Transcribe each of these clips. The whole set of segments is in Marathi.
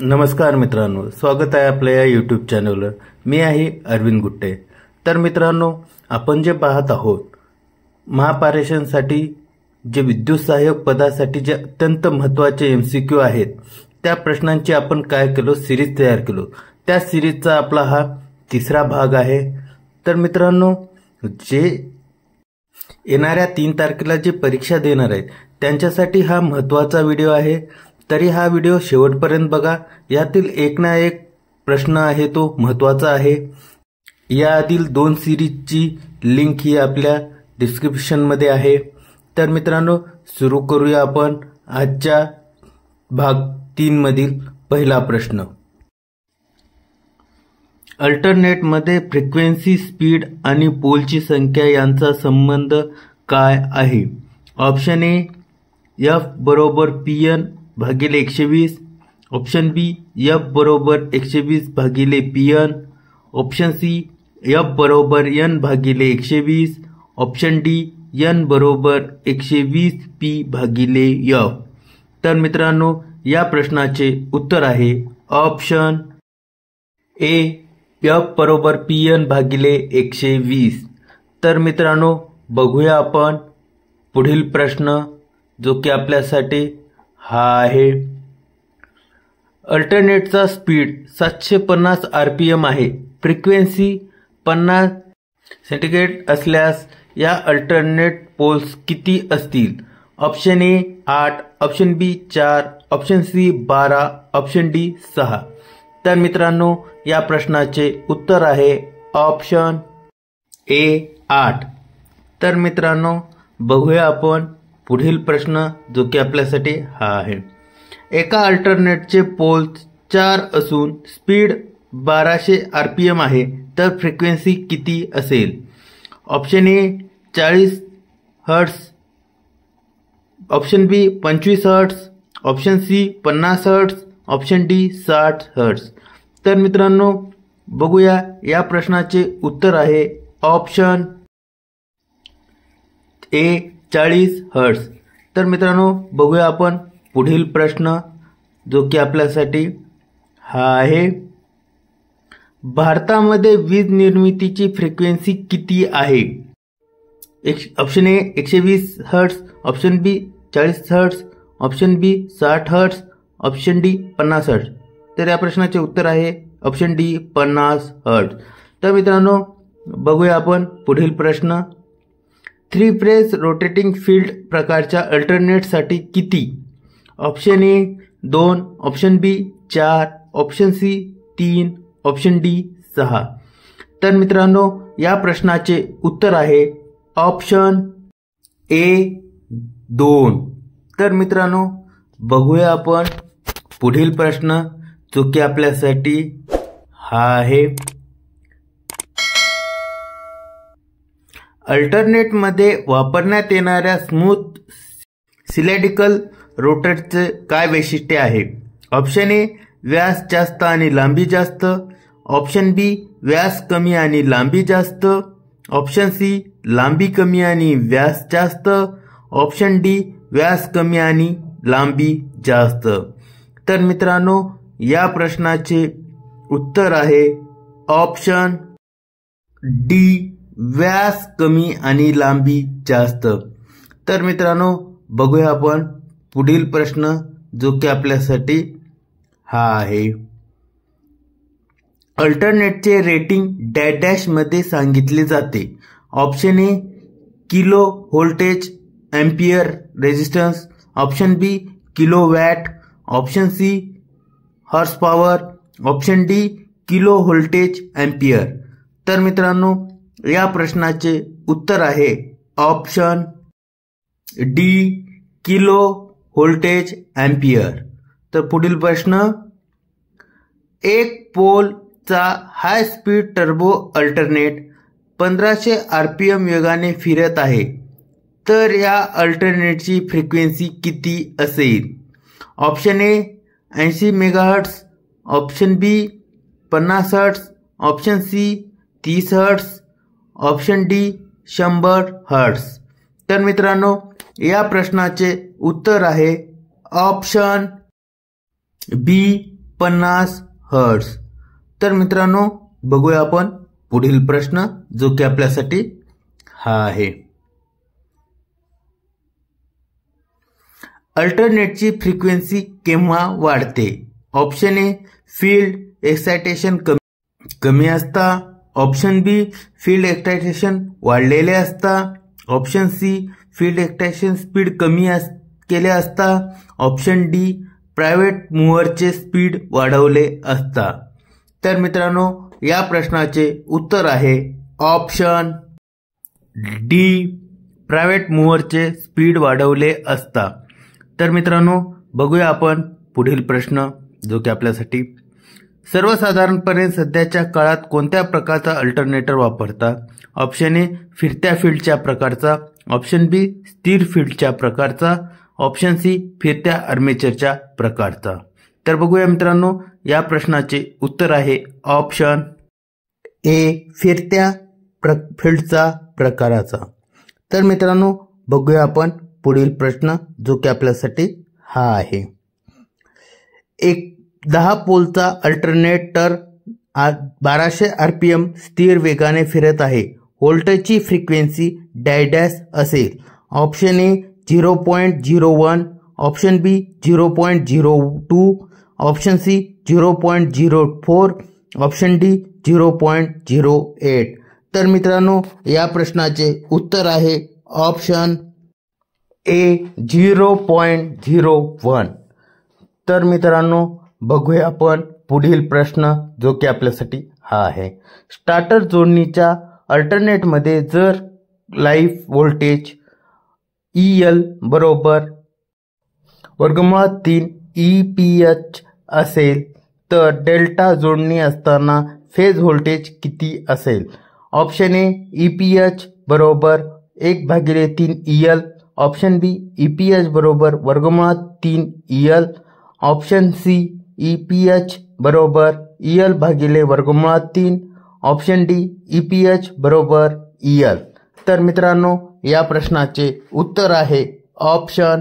नमस्कार मित्रांनो, स्वागत आहे आपल्या या यूट्यूब चॅनलवर। मी आहे अरविंद गुट्टे। तर मित्रांनो, आपण जे पाहत आहोत महापारेषणसाठी जे विद्युत सहाय्यक पदासाठी जे अत्यंत महत्त्वाचे एमसीक्यू आहेत, त्या प्रश्नांची आपण काय केलो, सिरीज तयार केलो। त्या सिरीजचा आपला हा तिसरा भाग आहे। तर मित्रांनो, जे येणाऱ्या 3 तारखेला जी परीक्षा देणार आहेत त्यांच्यासाठी हा महत्त्वाचा व्हिडिओ आहे। तरी हा व्हिडिओ शेवटपर्यंत बघा। यातील एक ना एक प्रश्न आहे तो महत्त्वाचा आहे। यातील 2 सिरीजची लिंक ही आपल्या डिस्क्रिप्शन मध्ये आहे। तर मित्रांनो, सुरू करूया आपण आजच्या भाग 3 मधील पहिला प्रश्न। अल्टरनेट मध्ये फ्रिक्वेन्सी, स्पीड आणि पोलची संख्या यांचा संबंध काय आहे? ऑप्शन ए F बरोबर Pn भागिले 120, ऑप्शन बी F बरोबर 120 भागिले Pn, ऑप्शन सी F बरोबर N भागिले 120, ऑप्शन डी N बरोबर 120 P भागिले F। तर मित्रांनो, या प्रश्नाचे उत्तर आहे ऑप्शन ए F बरोबर Pn भागिले 120। तर मित्रांनो, बघूया आपण पुढील प्रश्न, जो की आपल्यासाठी हा आहे। अल्टरनेटचा स्पीड 750 RPM आहे। फ्रिक्वेन्सी 50 सेंटीग्रेड असल्यास या अल्टरनेट पोल्स किती असतील? Option A 8, option B 4, option C 12, option D 6। तर मित्रांनो, या प्रश्नाचे उत्तर आहे ऑप्शन ए 8। तर मित्रांनो, बघूया आपण पुढील प्रश्न, जो की आपल्यासाठी हा आहे। एका अल्टरनेटचे पोल्स 4 असून स्पीड 1200 RPM आहे, तर फ्रिक्वेन्सी किती असेल? Option A 40 hertz, option B 25 hertz, option C 50 hertz, option D 60 hertz. तर मित्रांनो, बघूया या प्रश्नाचे उत्तर आहे ऑप्शन ए 40 हर्ट्ज। तर मित्रांनो, बघूया आपण पुढील प्रश्न, जो की आपल्यासाठी हा आहे। भारतामध्ये वीज निर्मितीची फ्रिक्वेन्सी किती आहे? Option A 120 hertz, option B 40 hertz, option B 60 hertz, option D 50 hertz. तर या प्रश्नाचे उत्तर आहे ऑप्शन डी 50 हर्ट्ज। तर मित्रांनो, बघूया आपण पुढील प्रश्न। 3 फेज रोटेटिंग फील्ड प्रकारच्या अल्टरनेटसाठी किती? Option A 2, option B 4, option C 3, option D 6। तर मित्रांनो, या प्रश्नाचे उत्तर आहे ऑप्शन ए 2। तर मित्रांनो, बघूया आपण पुढील प्रश्न, जो की आपल्यासाठी हा आहे। अल्टरनेटमध्ये वापरण्यात येणाऱ्या स्मूथ सिलेंड्रिकल रोटरचे काय वैशिष्ट्य आहे? ऑप्शन ए व्यास जास्त आणि लांबी जास्त, ऑप्शन बी व्यास कमी आणि लांबी जास्त, ऑप्शन सी लांबी कमी आणि व्यास जास्त, ऑप्शन डी व्यास कमी आणि लांबी जास्त। तर मित्रांनो, या प्रश्नाचे उत्तर आहे ऑप्शन डी व्यास कमी आणि लांबी जास्त। तर मित्रांनो, बघूया आपण पुढील प्रश्न, जो की आपल्यासाठी हा आहे। अल्टरनेटचे रेटिंग डॅश डॅश मध्ये सांगितले जाते। Option A kilo voltage ampere resistance, option B kilo watt, option C horse power, option D kilo voltage ampere. तर मित्रांनो, या प्रश्नाचे उत्तर आहे option D kilo voltage ampere. तर पुढील प्रश्न। एक पोलचा high speed turbo alternate 1500 RPM वेगाने फिरत आहे, तर या अल्टरनेटची फ्रिक्वेन्सी किती असेल? Option A 80 megahertz, option B 50 hertz, option C 30 hertz, option D 100 hertz. तर मित्रांनो, या प्रश्नाचे उत्तर आहे ऑप्शन बी 50 हर्ट्ज। तर मित्रांनो बघूया आपण पुढील प्रश्न जो की आपल्यासाठी हा आहे। अल्टरनेटची फ्रिक्वेन्सी केव्हा वाढते? ऑप्शन ए फील्ड एक्सायटेशन कमी असता, ऑप्शन बी फील्ड एक्सायटेशन वाढलेले असता, option C field excitation speed कमी केले असता, ऑप्शन डी प्रायव्हेट मूव्हरचे स्पीड वाढवले असता। तर मित्रांनो या प्रश्नाचे उत्तर आहे ऑप्शन डी प्रायव्हेट मूव्हरचे स्पीड वाढवले असता। तर मित्रांनो बघूया आपण पुढील प्रश्न जो की आपल्यासाठी सर्वसाधारणपणे सध्याच्या काळात कोणत्या प्रकारचा अल्टरनेटर वापरतात? ऑप्शन ए फिरत्या फील्डच्या प्रकारचा, ऑप्शन बी स्थिर फील्डच्या प्रकारचा, ऑप्शन सी फिरत्या आर्मेचरच्या प्रकारचा। तर बघूया मित्रांनो या प्रश्नाचे उत्तर आहे ऑप्शन ए फिरत्या फील्डचा प्रकाराचा। तर मित्रांनो बघूया आपण पुढील प्रश्न जो की आपल्यासाठी हा आहे। एक 10 पोलचा अल्टरनेटर 1200 RPM स्थिर वेगाने फिरत आहे। व्होल्टेजची फ्रिक्वेन्सी डॅश असेल। Option A 0.01, option B 0.02, option C 0.04, option D 0.08। तर मित्रांनो या प्रश्नाचे उत्तर आहे ऑप्शन ए 0.01। तर मित्रांनो बघूया आपण पुढील प्रश्न जो की आपल्यासाठी हा आहे। स्टार्टर जोडणीच्या अल्टरनेटमध्ये जर लाईफ व्होल्टेज EL बरोबर √3 EPH असेल तर डेल्टा जोडणी असताना फेज व्होल्टेज किती असेल? ऑप्शन ए EPH बरोबर 1/3 EL, ऑप्शन बी EPH बरोबर √3 EL, ऑप्शन सी EPH बरोबर EL/√3, ऑप्शन डी EPH बरोबर EL। तर मित्रांनो या प्रश्नाचे उत्तर आहे ऑप्शन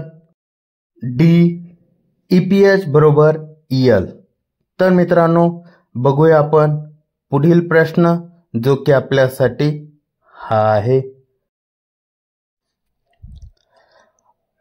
डी EPH बरोबर EL। तर मित्रांनो बघूया आपण पुढील प्रश्न जो की आपल्यासाठी हा आहे।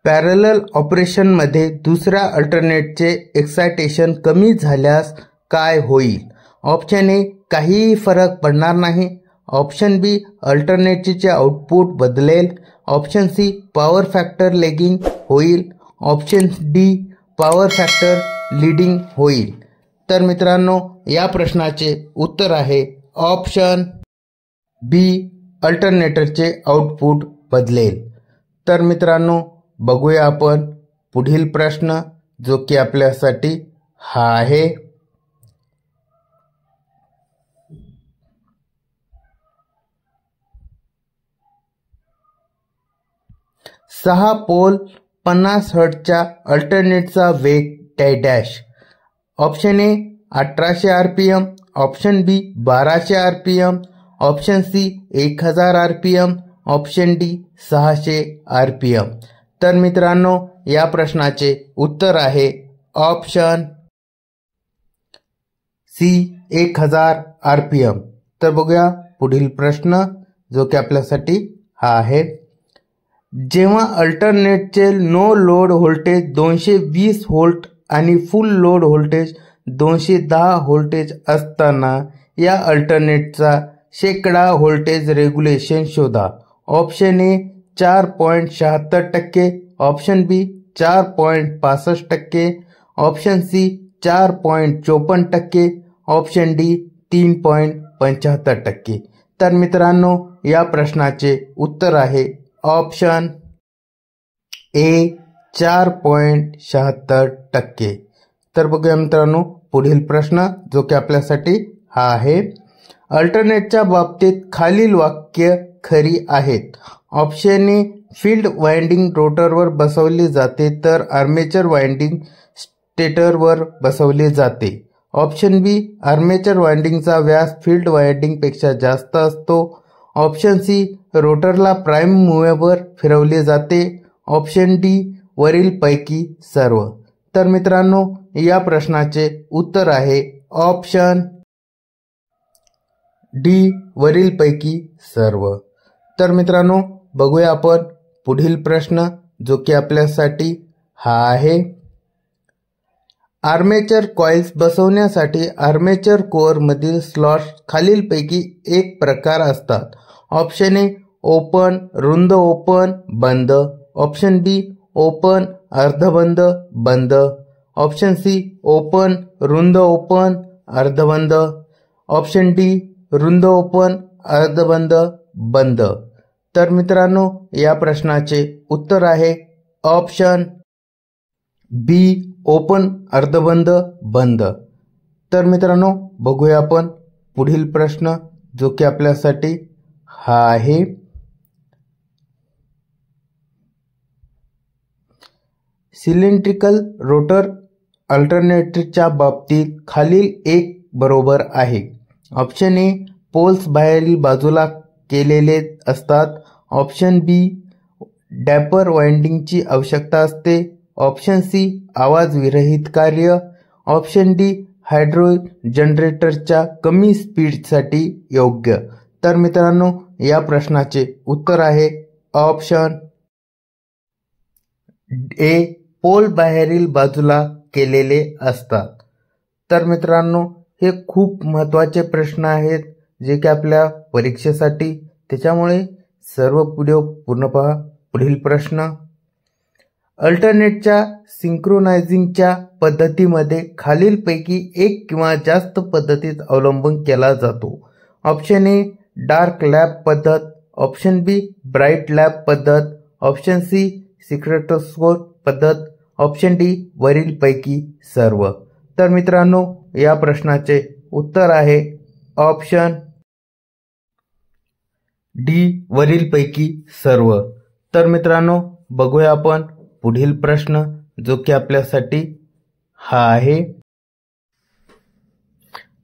पॅरलल ऑपरेशनमध्ये दुसऱ्या अल्टरनेटचे एक्सायटेशन कमी झाल्यास काय होईल? ऑप्शन ए काहीही फरक पडणार नाही, ऑप्शन बी अल्टरनेटचे आउटपुट बदलेल, option C power factor lagging होईल, option D power factor leading होईल। तर मित्रांनो या प्रश्नाचे उत्तर आहे ऑप्शन बी अल्टरनेटरचे आउटपुट बदलेल। तर मित्रांनो बघूया आपण पुढील प्रश्न जो की आपल्यासाठी हा आहे। सहा पोल 50 हर्ट्जच्या अल्टरनेटचा वेग dash. Option A 1800 RPM, option B 1200 RPM, option C 1000 RPM, option D 600 RPM। तर मित्रांनो या प्रश्नाचे उत्तर आहे ऑप्शन सी 1000 RPM। तर बघूया पुढील प्रश्न जो की आपल्यासाठी हा आहे। जेव्हा अल्टरनेटचे नो लोड व्होल्टेज 220 व्होल्ट आणि फुल लोड व्होल्टेज 210 व्होल्टेज असताना या अल्टरनेटचा शेकडा व्होल्टेज रेग्युलेशन शोधा। Option A 4.76%, option B 4.65%, option C 4.54%, option D 3.75%। तर मित्रांनो या प्रश्नाचे उत्तर आहे ऑप्शन ए 4.76%। तर बघूया मित्रांनो पुढील प्रश्न जो की आपल्यासाठी हा आहे। अल्टरनेटच्या बाबतीत खालील वाक्य खरी आहेत। ऑप्शन ए फील्ड वाइंडिंग रोटरवर बसवली जाते तर आर्मेचर वाइंडिंग स्टेटरवर बसवली जाते। ऑप्शन बी आर्मेचर वाइंडिंगचा व्यास फील्ड वाइंडिंगपेक्षा जास्त असतो। ऑप्शन सी रोटरला प्राइम मूव्हरवर फिरवले जाते। ऑप्शन डी वरील पैकी सर्व। तर मित्रांनो या प्रश्नाचे उत्तर आहे ऑप्शन डी वरीलपैकी सर्व। तर मित्रांनो बघूया आपण पुढील प्रश्न जो की आपल्यासाठी हा आहे, आर्मेचर कॉइल्स बसवण्यासाठी आर्मेचर कोअर मधील स्लॉट्स खालीलपैकी एक प्रकार असतात। ऑप्शन ए ओपन रुंद ओपन बंद, ऑप्शन बी ओपन अर्धबंद बंद, ऑप्शन सी ओपन रुंद ओपन अर्धबंद, ऑप्शन डी रुंद ओपन अर्धबंद बंद। तर मित्रांनो या प्रश्नाचे उत्तर आहे ऑप्शन बी ओपन अर्धबंद बंद। तर मित्रांनो बघूया आपण पुढील प्रश्न जो की आपल्यासाठी हा आहे, सिलेंड्रिकल रोटर अल्टरनेटरच्या बाबतीत खालील एक बरोबर आहे। ऑप्शन ए पोल्स बाहेरील बाजूला केलेले असतात, ऑप्शन बी डॅपर वाइंडिंगची आवश्यकता असते, ऑप्शन सी आवाज विरहित कार्य, ऑप्शन डी हायड्रो जनरेटरच्या कमी स्पीडसाठी योग्य। तर मित्रांनो या प्रश्नाचे उत्तर आहे ऑप्शन ए पोल बाहेरील बाजूला केलेले असतात। तर मित्रांनो हे खूप महत्त्वाचे प्रश्न आहेत जे की आपल्या परीक्षेसाठी, त्याच्यामुळे सर्व व्हिडिओ पूर्ण पहा। पुढील प्रश्न, अल्टरनेटच्या सिंक्रोनायझिंगच्या पद्धतीमध्ये खालीलपैकी एक किंवा जास्त पद्धतीत अवलंबन केला जातो। ऑप्शन ए डार्क लॅब पद्धत, ऑप्शन बी ब्राईट लॅब पद्धत, ऑप्शन सी सिक्रेटोस्कोप पद्धत, ऑप्शन डी वरीलपैकी सर्व। तर मित्रांनो या प्रश्नाचे उत्तर आहे ऑप्शन डी वरीलपैकी सर्व। तर मित्रांनो बघूया आपण पुढील प्रश्न जो की आपल्यासाठी हा आहे,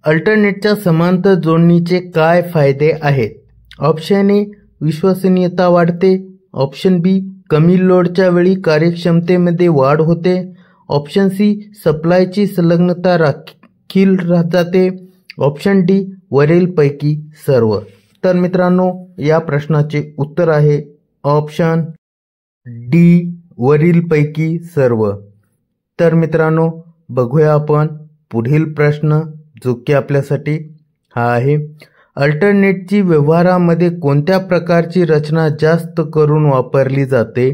अल्टरनेटच्या समांतर जोडणीचे काय फायदे आहेत? ऑप्शन ए विश्वसनीयता वाढते, ऑप्शन बी कमी लोडच्या वेळी कार्यक्षमतेमध्ये वाढ होते, ऑप्शन सी सप्लायची संलग्नता राखील जाते, ऑप्शन डी वरीलपैकी सर्व। तर मित्रांनो या प्रश्नाचे उत्तर आहे ऑप्शन डी वरीलपैकी सर्व। तर मित्रांनो बघूया आपण पुढील प्रश्न जो की आपल्यासाठी हा आहे, अल्टरनेटची व्यवहारामध्ये कोणत्या प्रकारची रचना जास्त करून वापरली जाते?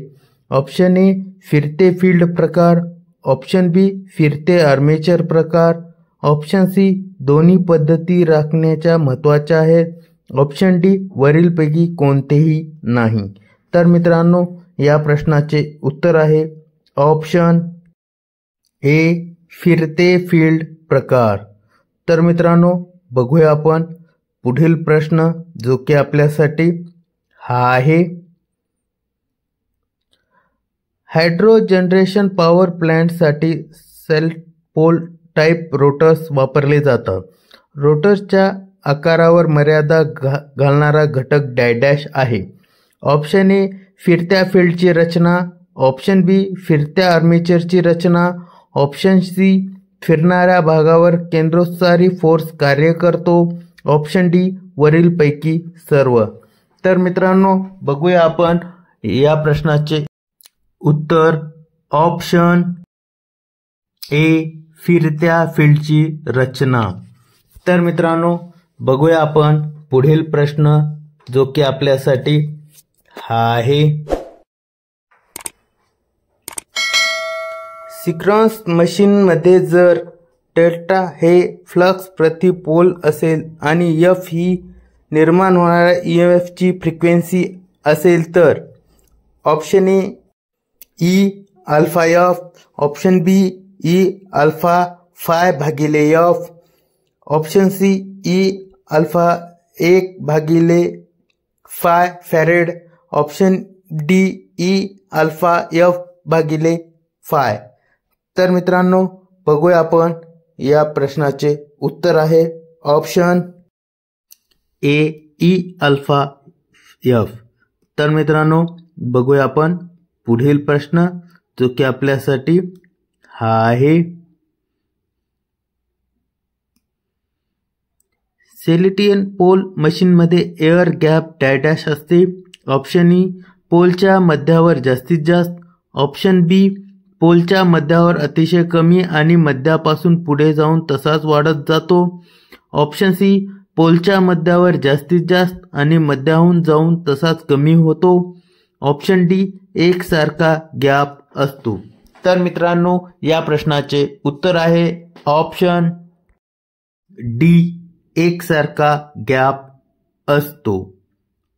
ऑप्शन ए फिरते फील्ड प्रकार, ऑप्शन बी फिरते आर्मेचर प्रकार, ऑप्शन सी दोन्ही पद्धती राखण्याच्या महत्त्वाच्या आहेत, ऑप्शन डी वरीलपैकी कोणतेही नाही। तर मित्रांनो या प्रश्नाचे उत्तर आहे ऑप्शन ए फिरते फील्ड प्रकार। तर मित्रांनो बघूया आपण पुढील प्रश्न जो की आपल्यासाठी हा आहे, हायड्रो जनरेशन पॉवर प्लांटसाठी सेल्फ पोल टाइप रोटर्स वापरले जातात। रोटर्सच्या आकारावर मर्यादा घालणारा घटक डॅश आहे। ऑप्शन ए फिरत्या फील्डची रचना, ऑप्शन बी फिरत्या आर्मेचरची रचना, ऑप्शन सी फिरणाऱ्या भागावर केंद्रोत्सारी फोर्स कार्य करतो, ऑप्शन डी वरीलपैकी सर्व। तर मित्रांनो बघूया आपण या प्रश्नाचे उत्तर ऑप्शन ए फिरत्या फील्डची रचना। तर मित्रांनो बघूया आपण पुढील प्रश्न जो की आपल्यासाठी हा आहे, सिंक्रोनस मशीनमध्ये जर डेल्टा हे फ्लक्स प्रति पोल असेल आणि एफ ही निर्माण होणाऱ्या ईएमएफची फ्रिक्वेन्सी असेल तर option A E alpha F, option B E alpha phi भागिले F, option C E alpha 1 भागिले phi farad, option D E alpha F भागिले फाय। तर मित्रांनो बघूया आपण या प्रश्नाचे उत्तर आहे option A E alpha F. तर मित्रांनो बघूया आपण पुढील प्रश्न जो की आपल्यासाठी हा आहे सेलेटियन पोल मशीनमध्ये एअर गॅप डॅश असते. ऑप्शन ई पोलच्या मध्यावर जास्तीत जास्त. ऑप्शन बी पोलच्या मध्यावर अतिशय कमी आणि मध्यापासून पुढे जाऊन तसाच वाढत जातो. ऑप्शन सी पोलच्या मध्यावर जास्तीत जास्त आणि मध्याहून जाऊन तसाच कमी होतो. ऑप्शन डी एकसारखा गॅप असतो. तर मित्रांनो या प्रश्नाचे उत्तर आहे ऑप्शन डी एकसारखा गॅप असतो.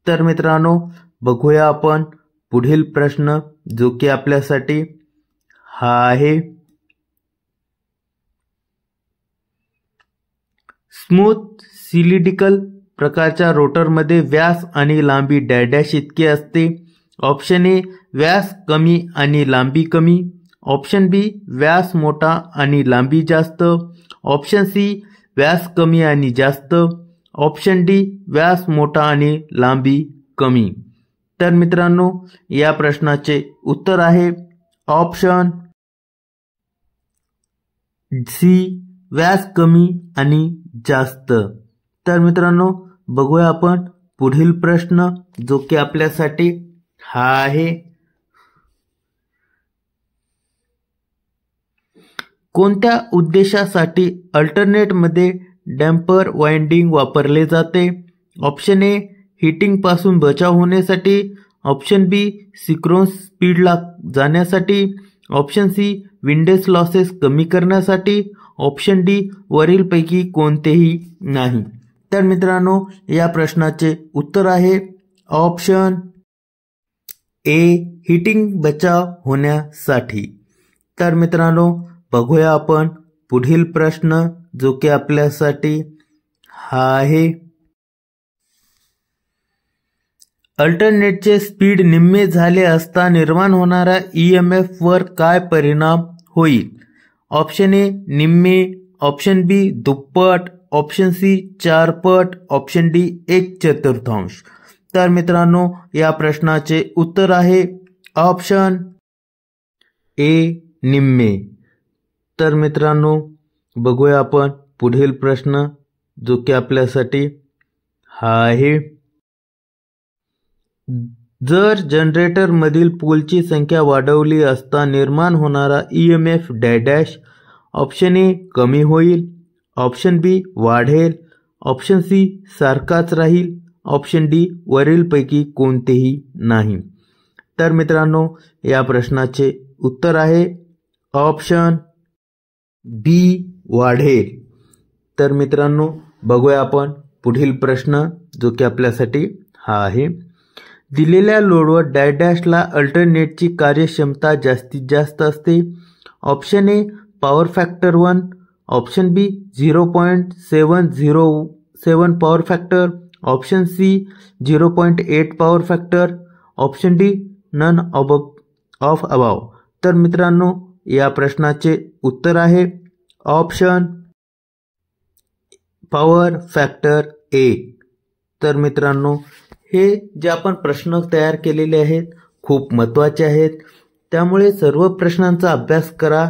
तर मित्रांनो बघूया आपण पुढील प्रश्न जो की आपल्यासाठी हा आहे स्मूथ सिलिंड्रिकल प्रकारच्या रोटरमध्ये व्यास आणि लांबी डॅश इतके असते. ऑप्शन ए व्यास कमी आणि लांबी कमी. ऑप्शन बी व्यास मोठा आणि लांबी जास्त. ऑप्शन सी व्यास कमी आणि जास्त. ऑप्शन डी व्यास मोठा आणि लांबी कमी. तर मित्रांनो या प्रश्नाचे उत्तर आहे ऑप्शन सी व्यास कमी आणि जास्त. तर मित्रांनो बघूया आपण पुढील प्रश्न जो की आपल्यासाठी हा आहे कोणत्या उद्देशासाठी अल्टरनेटमध्ये डॅम्पर वाइंडिंग वापरले जाते. ऑप्शन ए हीटिंग पासून बचाव होण्यासाठी. ऑप्शन बी सिंक्रोनस स्पीडला जाण्यासाठी. ऑप्शन सी विंडेज लॉसेस कमी करण्यासाठी. ऑप्शन डी वरीलपैकी कोणतेही नाही. तर मित्रांनो या प्रश्नाचे उत्तर आहे ऑप्शन ए हीटिंग बचाव होण्यासाठी. तर मित्रांनो बघूया आपण पुढील प्रश्न जो की आपल्यासाठी हा आहे अल्टरनेटचे स्पीड निम्मे झाले असता निर्माण होणाऱ्या EMF वर काय परिणाम होईल. ऑप्शन ए निम्मे. ऑप्शन बी दुप्पट. ऑप्शन सी 4 पट. Option D 1/4. तर मित्रांनो या प्रश्नाचे उत्तर आहे ऑप्शन ए निम्मे. तर मित्रांनो बघूया आपण पुढील प्रश्न जो की आपल्यासाठी हा आहे जर जनरेटर मधील पोलची संख्या वाढवली असता निर्माण होणारा EMF डॅश. ऑप्शन ए कमी होईल. ऑप्शन बी वाढेल. ऑप्शन सी सारखाच राहील. ऑप्शन डी वरीलपैकी कोणतेही नाही. तर मित्रांनो या प्रश्नाचे उत्तर आहे ऑप्शन बी वाढेल. तर मित्रांनो बघूया आपण पुढील प्रश्न जो की आपल्यासाठी हा आहे दिलेल्या लोडवर डॅशला अल्टरनेटची कार्यक्षमता जास्तीत जास्त असते. Option A power factor 1. Option B 0.707 power factor. Option C 0.8 power factor. Option D none of above. तर मित्रांनो या प्रश्नाचे उत्तर आहे ऑप्शन पॉवर फॅक्टर 8. तर मित्रांनो हे जे आपण प्रश्न तयार केलेले आहेत खूप महत्त्वाचे आहेत. त्यामुळे सर्व प्रश्नांचा अभ्यास करा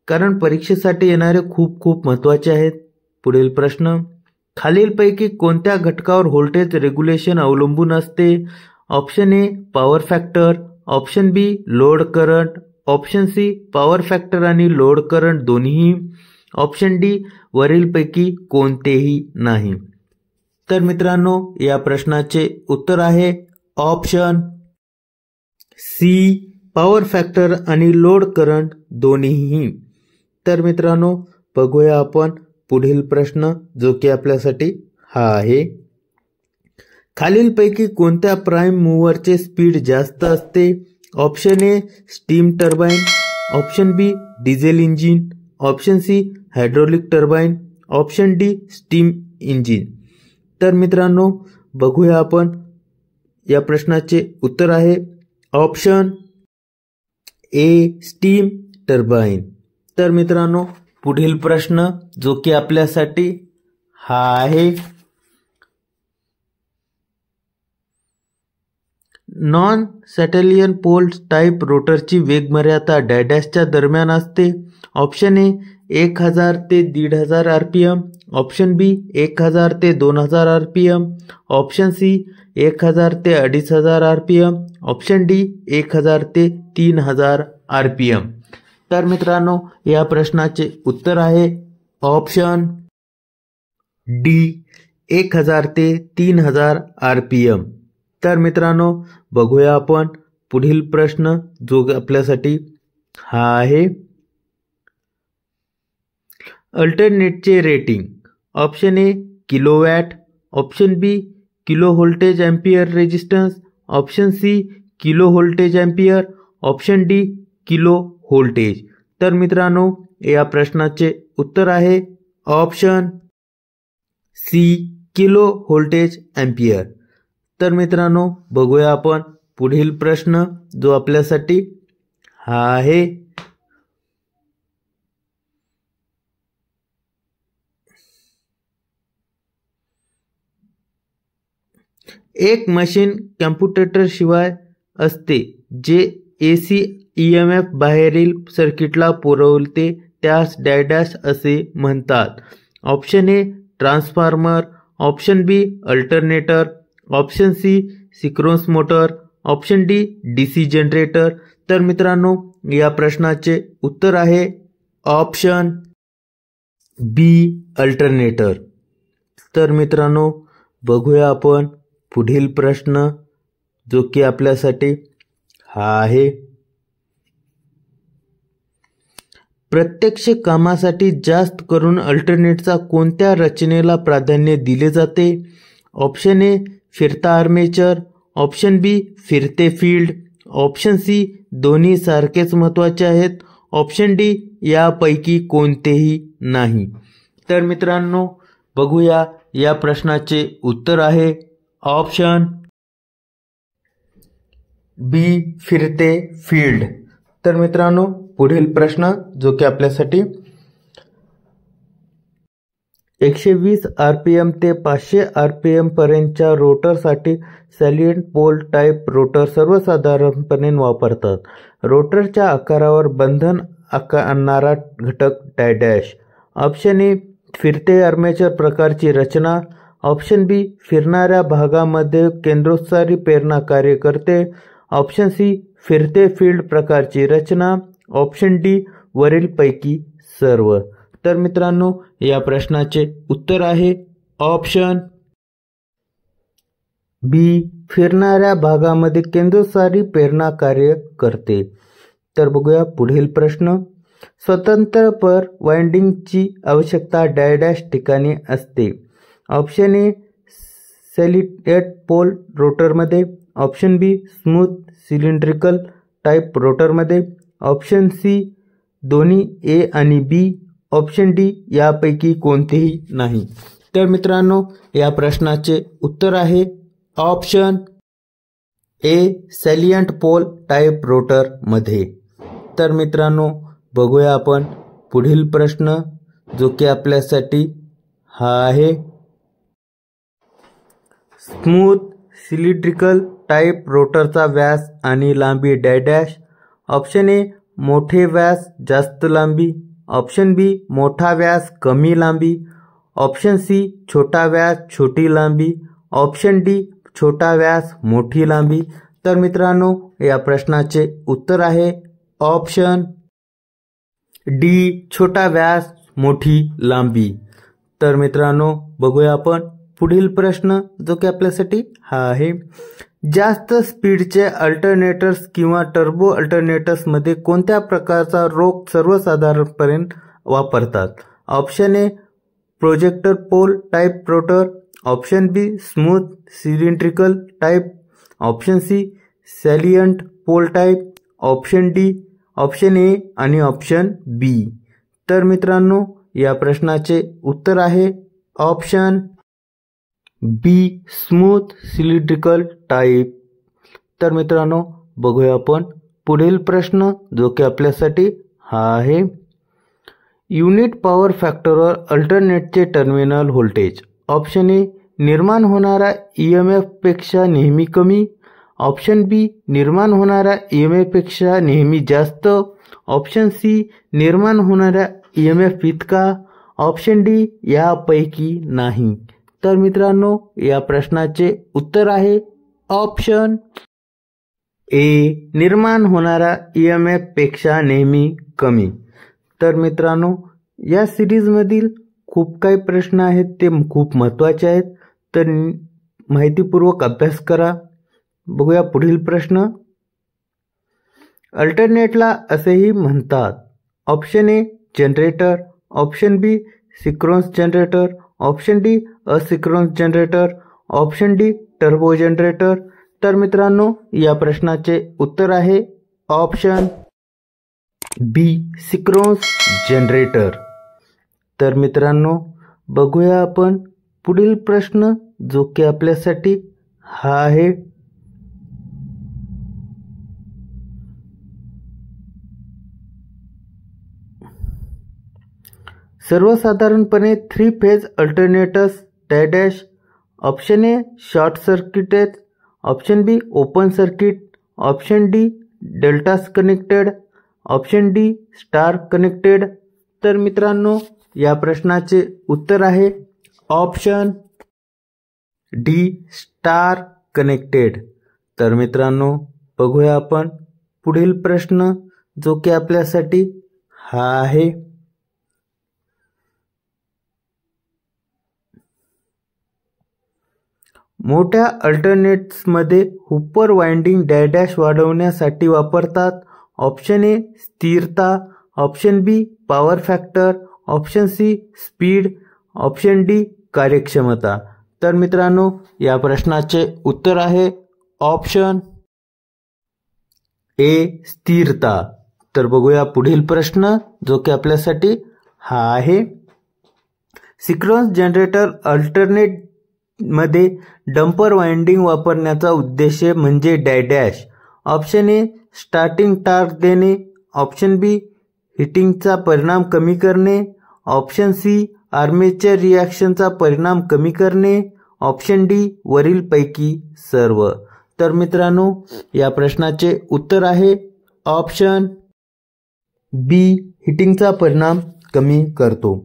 कारण परीक्षेसाठी येणारे खूप महत्त्वाचे आहेत. पुढील प्रश्न खालीलपैकी कोणत्या घटकावर व्होल्टेज रेग्युलेशन अवलंबून असते. Option A power factor. Option B load current. Option C power factor आणि लोड करंट दोन्ही. ऑप्शन डी वरीलपैकी कोणतेही नाही. तर मित्रांनो या प्रश्नाचे उत्तर आहे ऑप्शन सी पॉवर फॅक्टर आणि लोड करंट दोन्हीही. तर मित्रांनो बघूया आपण पुढील प्रश्न जो की आपल्यासाठी हा आहे खालीलपैकी कोणत्या प्राइम मूव्हरचे स्पीड जास्त असते. Option A steam turbine. Option B diesel engine. Option C hydraulic turbine. Option D steam engine. तर मित्रांनो बघूया आपण या प्रश्नाचे उत्तर आहे ऑप्शन ए स्टीम टर्बाइन. तर मित्रांनो पुढील प्रश्न जो की आपल्यासाठी हा आहे नॉन सॅटेलियन पोल टाईप रोटरची वेगमर्यादा डॅशच्या दरम्यान असते. ऑप्शन ए 1000 ते 1500 RPM, ऑप्शन बी 1000 ते 2000 RPM, ऑप्शन सी 1000 ते 2500 RPM, ऑप्शन डी 1000 ते 3000 RPM. तर मित्रांनो, या प्रश्नाचे उत्तर आहे ऑप्शन डी 1000 ते 3000 RPM. तर मित्रांनो, बघूया आपण पुढील प्रश्न जो आपल्यासाठी हा आहे. अल्टरनेटचे rating. Option A kilowatt, option B kilo voltage ampere resistance, option C kilo voltage ampere, option D kilo voltage. तर मित्रांनो, या प्रश्नाचे उत्तर आहे option C kilo voltage ampere. तर मित्रांनो, बघूया आपण पुढील प्रश्न जो आपल्यासाठी हा आहे. एक मशीन कॅम्प्युटर शिवाय असते जे AC EMF बाहेरील सर्किटला पुरवते त्यास डॅश असे म्हणतात. Option A transformer, option B alternator, option C synchronous motor, option D DC generator. तर मित्रांनो, या प्रश्नाचे उत्तर आहे ऑप्शन बी अल्टरनेटर. तर मित्रांनो, बघूया आपण पुढील प्रश्न जो की आपल्यासाठी हा आहे. प्रत्यक्ष कामासाठी जास्त करून अल्टरनेटचा कोणत्या रचनेला प्राधान्य दिले जाते? ऑप्शन ए फिरता आर्मेचर, ऑप्शन बी फिरते फील्ड, ऑप्शन सी दोन्ही सारखेच महत्त्वाचे आहेत, ऑप्शन डी यापैकी कोणतेही नाही. तर मित्रांनो, बघूया या प्रश्नाचे उत्तर आहे ऑप्शन बी फिरते फील्ड. तर मित्रांनो, पुढील प्रश्न जो की आपल्यासाठी 120 RPM ते 500 RPM पर्यंतच्या रोटरसाठी सॅलिएंट पोल टाईप रोटर सर्वसाधारणपणे वापरतात. रोटरच्या आकारावर बंधन आणणारा घटक डॅश. ऑप्शन ए फिरते आर्मेचर प्रकारची रचना, ऑप्शन बी फिरणाऱ्या भागामध्ये केंद्रोत्सारी प्रेरणा कार्य करते, ऑप्शन सी फिरते फील्ड प्रकारची रचना, ऑप्शन डी वरीलपैकी सर्व. तर मित्रांनो, या प्रश्नाचे उत्तर आहे ऑप्शन बी फिरणाऱ्या भागामध्ये केंद्रोत्सारी प्रेरणा कार्य करते. तर बघूया पुढील प्रश्न. स्वतंत्र पर वाइंडिंगची आवश्यकता डॅश ठिकाणी असते. ऑप्शन ए सॅलिएंट पोल रोटरमध्ये, option B smooth cylindrical type रोटरमध्ये, ऑप्शन सी दोन्ही ए आणि बी, ऑप्शन डी यापैकी कोणतेही नाही. तर मित्रांनो, या प्रश्नाचे उत्तर आहे ऑप्शन ए सॅलिएंट पोल टाईप रोटरमध्ये. तर मित्रांनो, बघूया आपण पुढील प्रश्न जो की आपल्यासाठी हा आहे. स्मूथ सिलिंड्रिकल टाईप रोटरचा व्यास आणि लांबी डॅश. ऑप्शन ए मोठे व्यास जास्त लांबी, ऑप्शन बी मोठा व्यास कमी लांबी, ऑप्शन सी छोटा व्यास छोटी लांबी, ऑप्शन डी छोटा व्यास मोठी लांबी. तर मित्रांनो, या प्रश्नाचे उत्तर आहे ऑप्शन डी छोटा व्यास मोठी लांबी. तर मित्रांनो, बघूया आपण पुढील प्रश्न जो की आपल्यासाठी हा आहे. जास्त स्पीडचे अल्टरनेटर्स किंवा टर्बो अल्टरनेटर्समध्ये कोणत्या प्रकारचा रोग सर्वसाधारणपणे वापरतात? Option A projector pole type rotor, option B smooth cylindrical type, option C salient pole type, option D, option A आणि ऑप्शन बी. तर मित्रांनो, या प्रश्नाचे उत्तर आहे option B smooth cylindrical type. तर मित्रांनो, बघूया आपण पुढील प्रश्न जो की आपल्यासाठी हा आहे. युनिट पॉवर फॅक्टरवर अल्टरनेटचे टर्मिनल व्होल्टेज. ऑप्शन ए निर्माण होणारा EMF पेक्षा नेहमी कमी, ऑप्शन बी निर्माण होणाऱ्या EMF पेक्षा नेहमी जास्त, ऑप्शन सी निर्माण होणाऱ्या EMF इतका, ऑप्शन डी यापैकी नाही। तर मित्रांनो या प्रश्नाचे उत्तर आहे ऑप्शन ए निर्माण होणाऱ्या EMF पेक्षा नेहमी कमी। तर मित्रांनो या सिरीजमधील खूप काही प्रश्न आहेत ते खूप महत्त्वाचे आहेत, तर माहितीपूर्वक अभ्यास करा। बघूया पुढील प्रश्न। अल्टरनेटला असेही म्हणतात। Option A generator, option B synchronous generator, option D asynchronous generator, option D turbo generator. तर मित्रांनो या प्रश्नाचे उत्तर आहे ऑप्शन बी सिंक्रोनस जनरेटर। तर मित्रांनो बघूया आपण पुढील प्रश्न जो की आपल्यासाठी हा आहे। सर्वसाधारणपणे 3 phase alternators dash, option A short circuited, option be open circuit, option D delta connected, option D star connected. तर मित्रांनो या प्रश्नाचे उत्तर आहे ऑप्शन डी स्टार कनेक्टेड। तर मित्रांनो बघूया आपण पुढील प्रश्न जो की आपल्यासाठी हा आहे। मोठ्या अल्टरनेट्समध्ये हुपर वाइंडिंग डॅश वाढवण्यासाठी वापरतात। ऑप्शन ए स्थिरता, option B power factor, option C speed, option D कार्यक्षमता। तर मित्रांनो या प्रश्नाचे उत्तर आहे ऑप्शन ए स्थिरता। तर बघूया पुढील प्रश्न जो की आपल्यासाठी हा आहे। सिंक्रोनस जनरेटर अल्टरनेट मध्ये डंपर वाइंडिंग वापरण्याचा उद्देश म्हणजे डॅश। ऑप्शन ए स्टार्टिंग टॉर्क देणे, ऑप्शन बी हिटिंगचा परिणाम कमी करणे, ऑप्शन सी आर्मेचर रिॲक्शनचा परिणाम कमी करणे, ऑप्शन डी वरीलपैकी सर्व। तर मित्रांनो या प्रश्नाचे उत्तर आहे ऑप्शन बी हिटिंगचा परिणाम कमी करतो।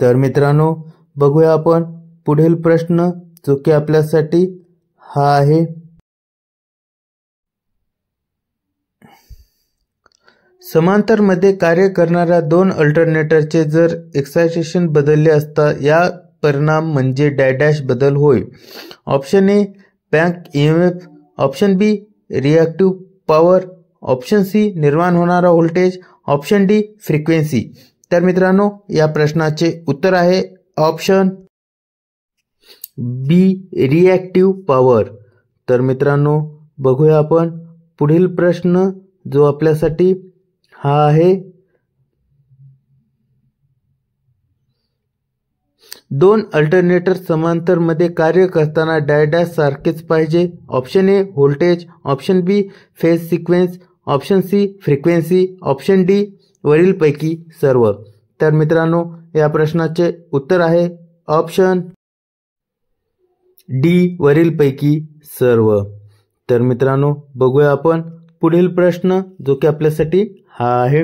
तर मित्रांनो बघूया आपण पुढील प्रश्न जो की आपल्यासाठी हा आहे। समांतर मध्ये कार्य करणाऱ्या 2 अल्टरनेटरचे जर एक्सायटेशन बदलले असता या परिणाम म्हणजे डॅश बदल होय। Option A back EMF, option B reactive power, option C निर्माण होणारा व्होल्टेज, ऑप्शन डी फ्रिक्वेन्सी। तर मित्रांनो या प्रश्नाचे उत्तर आहे ऑप्शन बी रिॲक्टिव्ह पॉवर। तर मित्रांनो बघूया आपण पुढील प्रश्न जो आपल्यासाठी हा आहे। 2 अल्टरनेटर समांतर मध्ये कार्य करताना डॅश सारखेच पाहिजे। Option A voltage, option B phase sequence, option C frequency, option D वरीलपैकी सर्व। तर मित्रांनो या प्रश्नाचे उत्तर आहे ऑप्शन डी वरीलपैकी सर्व। तर मित्रांनो बघूया आपण पुढील प्रश्न जो की आपल्यासाठी हा आहे।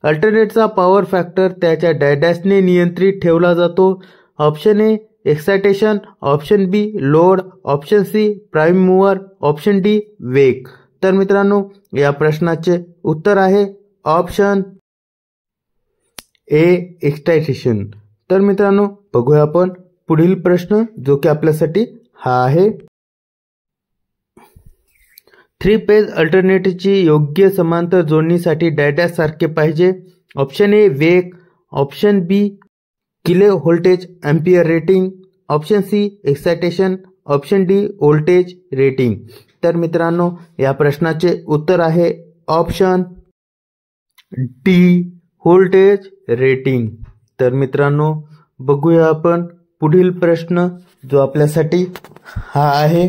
अल्टरनेटचा पॉवर फॅक्टर त्याच्या डॅशने नियंत्रित ठेवला जातो। Option A excitation, option B load, option C prime mover, option D वेग। तर मित्रांनो या प्रश्नाचे उत्तर आहे ऑप्शन ए एक्सायटेशन। तर मित्रांनो बघूया आपण पुढील प्रश्न जो की आपल्यासाठी हा आहे। 3 फेज अल्टरनेटरची योग्य समांतर जोडणीसाठी डॅश सारखे पाहिजे। ऑप्शन ए वेग, option B kilo voltage ampere rating, option C excitation, option D voltage rating. तर मित्रांनो या प्रश्नाचे उत्तर आहे ऑप्शन डी व्होल्टेज रेटिंग। तर मित्रांनो बघूया आपण पुढील प्रश्न जो आपल्यासाठी हा आहे।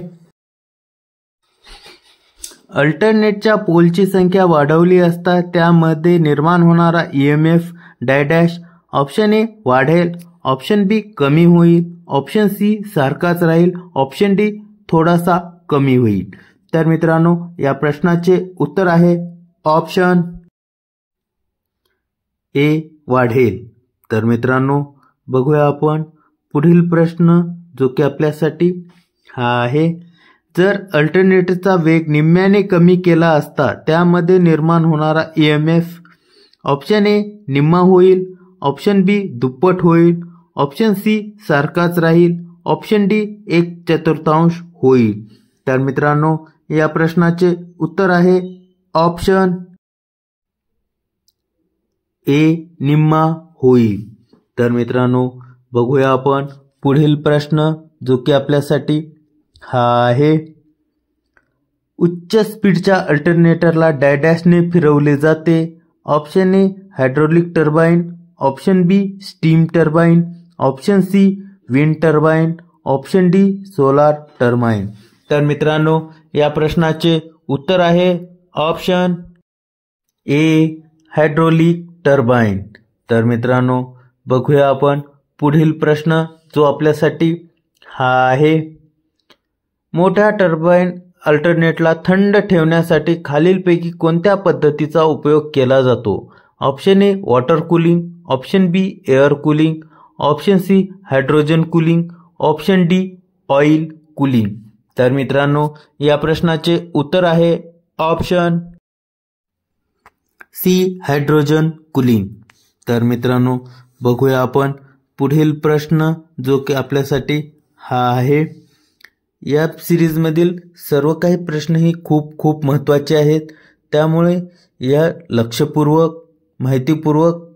अल्टरनेटच्या पोलची संख्या वाढवली असता त्यामध्ये निर्माण होणारा EMF डॅश ऑप्शन ए वाढेल, ऑप्शन बी कमी होईल, ऑप्शन सी सारखाच राहील, ऑप्शन डी थोडासा कमी होईल। तर मित्रांनो या प्रश्नाचे उत्तर आहे ऑप्शन ए वाढेल। तर मित्रांनो बघूया आपण पुढील प्रश्न जो की आपल्यासाठी हा आहे, जर अल्टरनेटरचा वेग निम्म्याने कमी केला असता त्यामध्ये निर्माण होणारा ईएमएफ ऑप्शन ए निम्मा होईल, ऑप्शन बी दुप्पट होईल, ऑप्शन सी सारखाच राहील, ऑप्शन डी 1/4 होईल। तर मित्रांनो या प्रश्नाचे उत्तर आहे ऑप्शन ए निम्मा होईल। तर मित्रांनो बघूया आपण पुढील प्रश्न जो की आपल्यासाठी हा आहे, उच्च स्पीडच्या अल्टरनेटरला डॅडॅशने फिरवले जाते, option A hydraulic turbine, option B steam turbine, option C wind turbine, option D solar turbine. तर मित्रांनो या प्रश्नाचे उत्तर आहे ऑप्शन ए हायड्रोलिक टर्बाइन। तर मित्रांनो बघूया आपण पुढील प्रश्न जो आपल्यासाठी हा आहे, मोठ्या टर्बाइन अल्टरनेटला थंड ठेवण्यासाठी खालीलपैकी कोणत्या पद्धतीचा उपयोग केला जातो, option A water cooling, option B air cooling, option C hydrogen cooling, option D oil cooling. तर मित्रांनो या प्रश्नाचे उत्तर आहे ऑप्शन सी हायड्रोजन कूलिंग। तर मित्रांनो बघूया आपण पुढील प्रश्न जो की आपल्यासाठी हा आहे, या सिरीजमधील सर्व काही प्रश्न ही खूप महत्त्वाचे आहेत, त्यामुळे या लक्षपूर्वक माहितीपूर्वक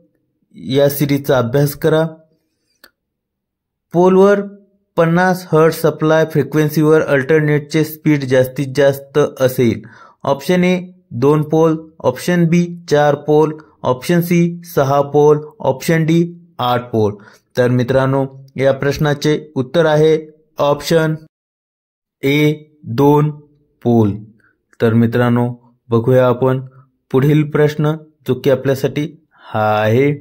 या सिरीजचा अभ्यास करा। पोलवर 50 हर्ट्झ सप्लाय फ्रिक्वेन्सीवर अल्टरनेटचे स्पीड जास्तीत जास्त असेल, option A 2 pole, option B 4 pole, option C 6 pole, option D 8 pole. तर मित्रांनो या प्रश्नाचे उत्तर आहे ऑप्शन ए 2 पोल। तर मित्रांनो बघूया आपण पुढील प्रश्न जो की आपल्यासाठी हा आहे,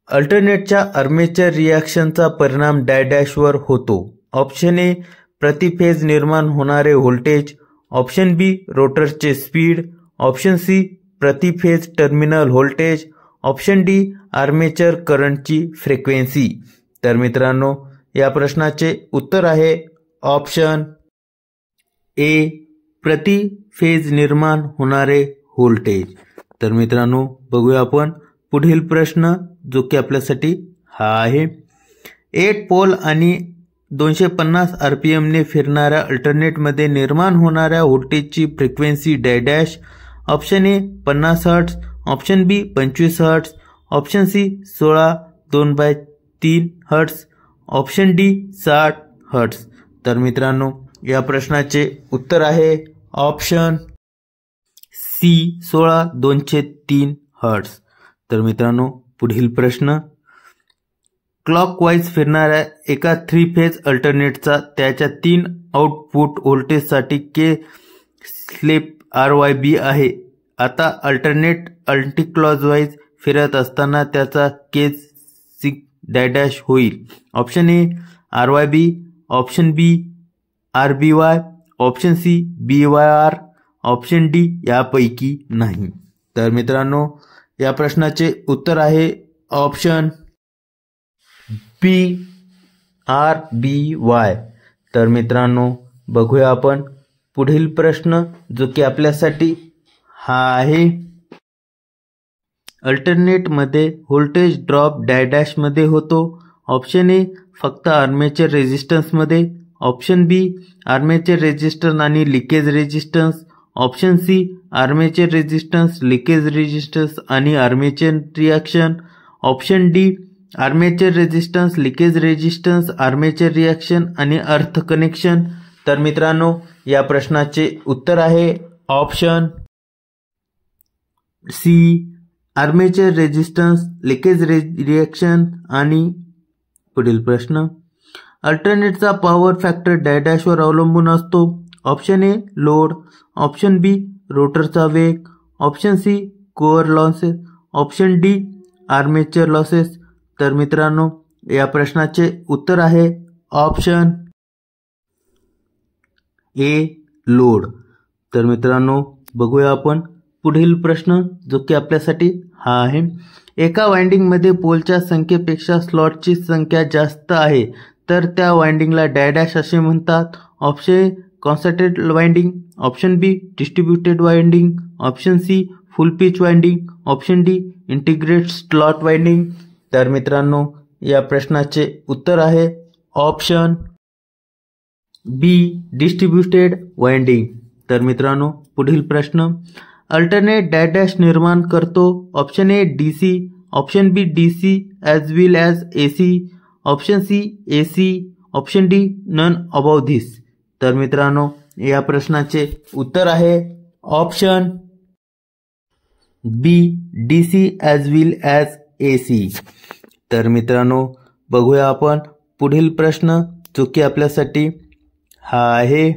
अल्टरनेटच्या आर्मेचर रिॲक्शनचा परिणाम डॅशवर होतो, ऑप्शन ए प्रति फेज निर्माण होणारे व्होल्टेज, ऑप्शन बी रोटरचे स्पीड, ऑप्शन सी प्रति phase terminal voltage, option D armature करंटची फ्रिक्वेन्सी। तर मित्रांनो या प्रश्नाचे उत्तर आहे ऑप्शन ए प्रति फेज निर्माण होणारे व्होल्टेज। तर मित्रांनो बघूया आपण पुढील प्रश्न जो की आपल्यासाठी हा आहे, 8 पोल आणि 250 RPM ने फिरणाऱ्या अल्टरनेटमध्ये निर्माण होणाऱ्या व्होल्टेजची frequency dash, option A 50 hertz, option B 25 hertz, option C 16 2/3 hertz, option D 60 hertz. तर मित्रांनो या प्रश्नाचे उत्तर आहे ऑप्शन सी 16 2/3 हर्ट्झ। तर मित्रांनो पुढील प्रश्न, क्लॉकवाईज फिरणाऱ्या एका 3 फेज अल्टरनेटचा त्याच्या 3 आउटपुट व्होल्टेजसाठी के स्लेप RYB आहे, आता अल्टरनेट अँटीक्लॉकवाईज फिरत असताना त्याचा केज डॅश होईल, option A RYB, option B RBY, option C BYR, option D यापैकी नाही। तर मित्रांनो या प्रश्नाचे उत्तर आहे ऑप्शन बी RBY। तर मित्रांनो बघूया आपण पुढील प्रश्न जो की आपल्यासाठी हा आहे, अल्टरनेटमध्ये व्होल्टेज ड्रॉप डॅशमध्ये होतो, ऑप्शन ए फक्त आर्मेचर रेझिस्टन्समध्ये, ऑप्शन बी आर्मेचर रेझिस्टन्स आणि leakage resistance, option C armature resistance leakage resistance आणि armature reaction, option D armature resistance leakage resistance armature reaction आणि अर्थ कनेक्शन। तर मित्रांनो या प्रश्नाचे उत्तर आहे option C armature resistance leakage reaction. आणि पुढील प्रश्न, अल्टरनेटचा पॉवर फॅक्टर डॅशवर अवलंबून असतो, option A load, option B रोटरचा वेग, option C core losses, option D armature losses. तर मित्रांनो या प्रश्नाचे उत्तर आहे ऑप्शन ए लोड. तर मित्रांनो बघूया आपण पुढील प्रश्न जो की आपल्यासाठी हा आहे. एका वाइंडिंगमध्ये पोलच्या संख्येपेक्षा स्लॉटची संख्या जास्त आहे तर त्या वाइंडिंगला डॅश असे म्हणतात. Option concentrated winding, option B distributed winding, option C full pitch winding, option D integrated slot winding. तर मित्रांनो या प्रश्नाचे उत्तर आहे ऑप्शन बी डिस्ट्रीब्युटेड वाइंडिंग. तर मित्रांनो पुढील प्रश्न. अल्टरनेट डॅश निर्माण करतो. Option A DC, option B DC as well as AC, option C AC, option D none above this. तर मित्रांनो या प्रश्नाचे उत्तर आहे option B DC as well as AC. तर मित्रांनो बघूया आपण पुढील प्रश्न जो की आपल्यासाठी हा आहे.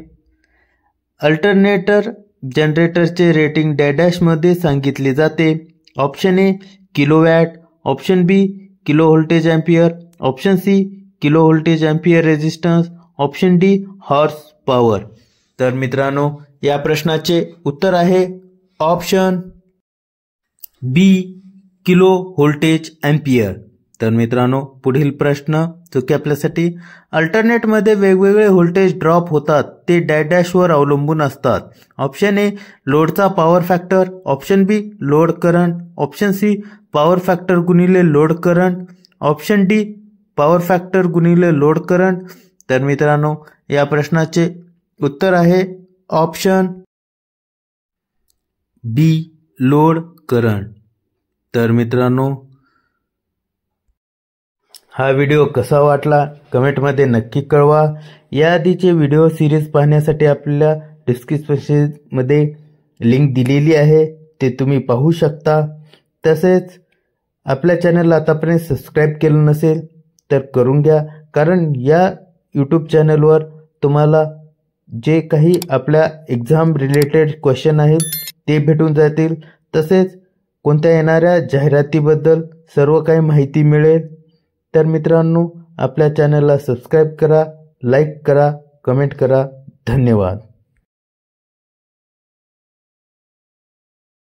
अल्टरनेटर जनरेटरचे रेटिंग डॅशमध्ये सांगितले जाते. Option A kilowatt, option B kilo voltage ampere, option C kilo voltage ampere resistance, option D horsepower. तर मित्रांनो या प्रश्नाचे उत्तर आहे option B kilo voltage ampere. तर मित्रांनो पुढील प्रश्न जो की आपल्यासाठी. अल्टरनेटमध्ये वेगवेगळे व्होल्टेज ड्रॉप होतात ते डॅशवर अवलंबून असतात. ऑप्शन ए लोडचा power factor, option B load current, option C power factor गुणिले load current, option D power factor गुणिले लोड करंट. तर मित्रांनो या प्रश्नाचे उत्तर आहे ऑप्शन बी लोड करंट. तर मित्रांनो हा व्हिडिओ कसा वाटला कमेंटमध्ये नक्की कळवा. याआधीचे व्हिडिओ सिरीज पाहण्यासाठी आपल्या डिस्क्रिप्शनमध्ये लिंक दिलेली आहे, ते तुम्ही पाहू शकता. तसेच आपल्या चॅनलला आतापर्यंत सबस्क्राईब केलं नसेल तर करून घ्या, कारण या यूट्यूब चॅनलवर तुम्हाला जे काही आपल्या एक्झाम रिलेटेड क्वेश्चन आहेत ते भेटून जातील. तसेच कोणत्या येणाऱ्या जाहिरातीबद्दल सर्व काही माहिती मिळेल. तर मित्रांनो आपल्या चॅनलला सबस्क्राईब करा, लाईक करा, कमेंट करा. धन्यवाद.